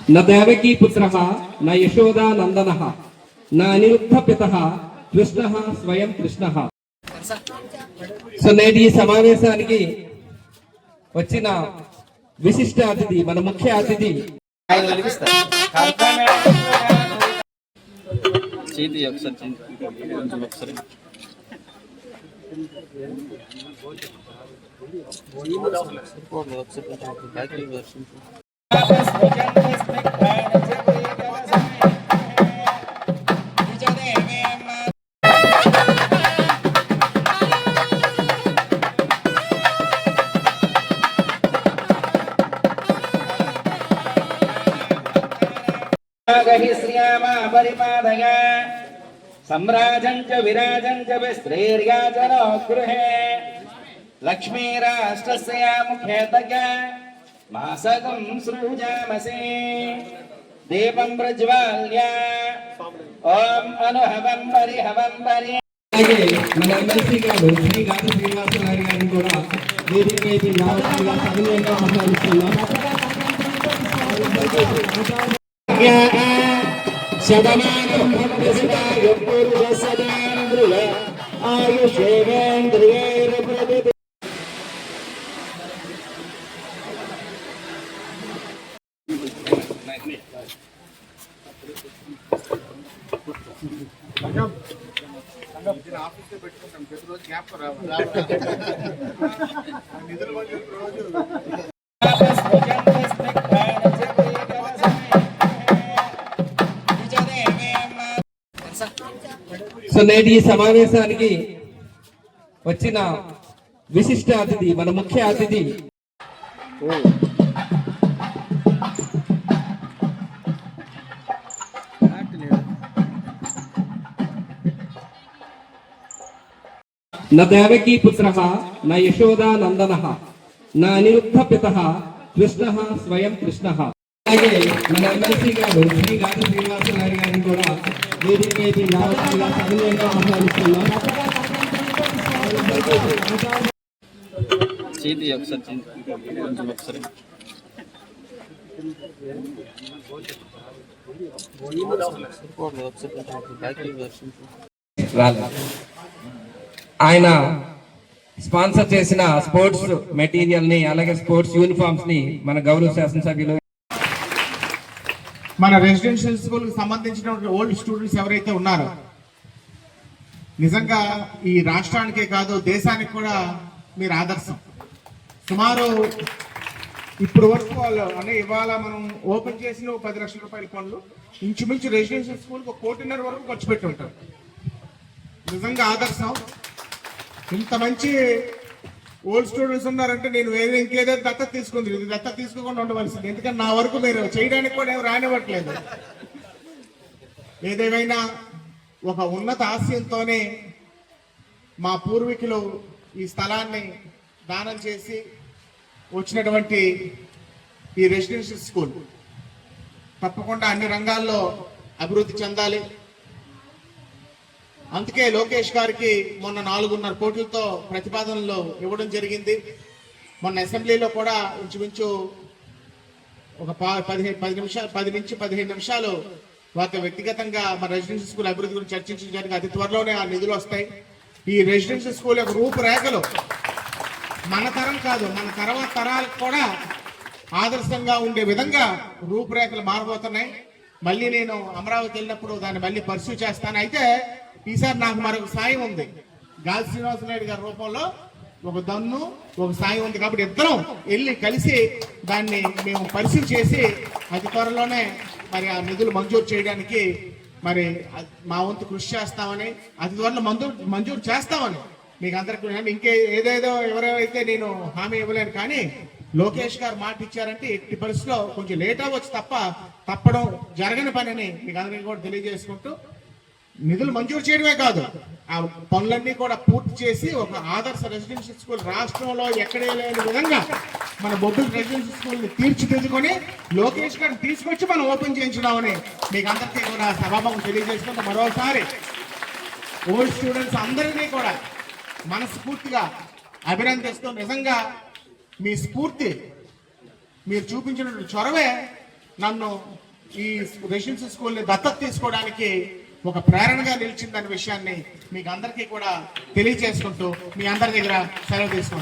न देवकी पुत्रः न यशोदा नंदनः न अनिरुद्ध पितः कृष्णः स्वयं कृष्णः। సో నేటి ఈ సమావేశానికి వచ్చిన విశిష్ట అతిథి మన ముఖ్య అతిథి श्रियामा परिपादय सम्राजं च विराजं च विस्त्रैर्याचनो गृहे लक्ष्मीराष्ट्रस्य मुखेतग मासकं सृजामसे दीपं प्रज्वाल्य ओम अनुहवं परिहवं परि మన ఎమ్మెల్సీ గారు శ్రీ గాలి శ్రీనివాసరావు గారిని కూడా వేదికపైకి రావాల్సిందిగా సవినయంగా ఆహ్వానిస్తున్నాం. ఆఫీస్ పెట్టుకుంటాం ప్రతి రోజు గ్యాప్ రావాలి నిధులు రోజు సో నేటి ఈ సమావేశానికి వచ్చిన విశిష్ట అతిథి మన ముఖ్య అతిథి न देवकी पुत्रः न यशोदा नंदनः न अनिरुद्ध पितः कृष्णः स्वयं कृष्णः। అలాగే మన ఎమ్మెల్సీ గారు శ్రీ గాలి శ్రీనివాసరావు గారిని కూడా వేదికపైకి రావాల్సిందిగా సవినయంగా ఆహ్వానిస్తున్నాం. ఆయన స్పాన్సర్ చేసిన స్పోర్ట్స్ మెటీరియల్ ని అలాగే స్పోర్ట్స్ యూనిఫామ్స్ ని మన గౌరవ శాసనసభ్యులు మన రెసిడెన్షియల్ స్కూల్ కి సంబంధించిన ఓల్డ్ స్టూడెంట్స్ ఎవరైతే ఉన్నారో నిజంగా ఈ రాష్ట్రానికే కాదు దేశానికి కూడా మీరు ఆదర్శం. సుమారు ఇప్పుడు వరకు వాళ్ళు అంటే ఇవాళ మనం ఓపెన్ చేసిన 10 లక్షల రూపాయల పనులు ఇంచుమించు రెసిడెన్షియల్ స్కూల్కి 1.5 కోటి వరకు ఖర్చు పెట్టి ఉంటారు. నిజంగా ఆదర్శం. ఇంత మంచి ఓల్డ్ స్టూడెంట్స్ ఉన్నారంటే నేను వేరే ఇంకేదో దత్తత తీసుకుంది, ఇది దత్తత తీసుకోకుండా ఉండవలసింది. ఎందుకంటే నా వరకు మీరు చేయడానికి కూడా ఏం రానివ్వట్లేదు. ఏదేమైనా ఒక ఉన్నత ఆశయంతోనే మా పూర్వీకులు ఈ స్థలాన్ని దానం చేసి వచ్చినటువంటి ఈ రెసిడెన్షియల్ స్కూల్ తప్పకుండా అన్ని రంగాల్లో అభివృద్ధి చెందాలి. అందుకే లోకేష్ గారికి మొన్న 4.5 కోట్లతో ప్రతిపాదనలు ఇవ్వడం జరిగింది. మొన్న అసెంబ్లీలో కూడా ఇంచుమించు ఒక 10 నుంచి 15 నిమిషాలు వారితో వ్యక్తిగతంగా మన రెసిడెన్షియల్ స్కూల్ అభివృద్ధి గురించి చర్చించడానికి అతి త్వరలోనే ఆ నిధులు వస్తాయి. ఈ రెసిడెన్షియల్ స్కూల్ యొక్క రూపురేఖలు మన తరం కాదు, మన తర్వాత తరాలకు కూడా ఆదర్శంగా ఉండే విధంగా రూపురేఖలు మారబోతున్నాయి. మళ్ళీ నేను అమరావతి వెళ్ళినప్పుడు దాన్ని మళ్ళీ పర్సూ చేస్తాను. అయితే ఈసారి నాకు మరొక సాయం ఉంది. గాలి శ్రీనివాసరావు గారి రూపంలో ఒక దన్ను ఒక సాయం ఉంది. కాబట్టి ఇద్దరం వెళ్ళి కలిసి దాన్ని మేము పరిశీలి చేసి అతి త్వరలోనే మరి ఆ నిధులు మంజూరు చేయడానికి మరి మా వంతు కృషి చేస్తామని, అతి త్వరలో మంజూరు చేస్తామని మీకు అందరికీ ఇంకే ఏదేదో ఎవరైతే నేను హామీ ఇవ్వలేను. కానీ లోకేష్ గారు మాట ఇచ్చారంటే ఎట్టి పరిస్థితిలో కొంచెం లేట్ అవ్వచ్చు తప్పడం జరగని పని అని మీకు అందరికీ కూడా తెలియజేసుకుంటూ నిధులు మంజూరు చేయడమే కాదు ఆ పనులన్నీ కూడా పూర్తి చేసి ఒక ఆదర్శ రెసిడెన్షియల్ స్కూల్ రాష్ట్రంలో ఎక్కడే లేని విధంగా మన బొబ్బుల రెసిడెన్షియల్ స్కూల్ ని తీర్చిదిద్దుకొని లోకేష్ గారిని తీసుకొచ్చి మనం ఓపెన్ చేయించున్నామని మీకు అందరికీ కూడా సభాముఖం తెలియజేసుకుంటూ మరోసారి ఓల్డ్ స్టూడెంట్స్ అందరినీ కూడా మనస్ఫూర్తిగా అభినందిస్తూ నిజంగా మీ స్ఫూర్తి మీరు చూపించినటువంటి చొరవే నన్ను ఈ రెసిడెన్షియల్ స్కూల్ని దత్తత తీసుకోవడానికి ఒక ప్రేరణగా నిలిచిందనే విషయాన్ని మీకు అందరికీ కూడా తెలియజేసుకుంటూ మీ అందరి దగ్గర సెలవు తీసుకుంటాను.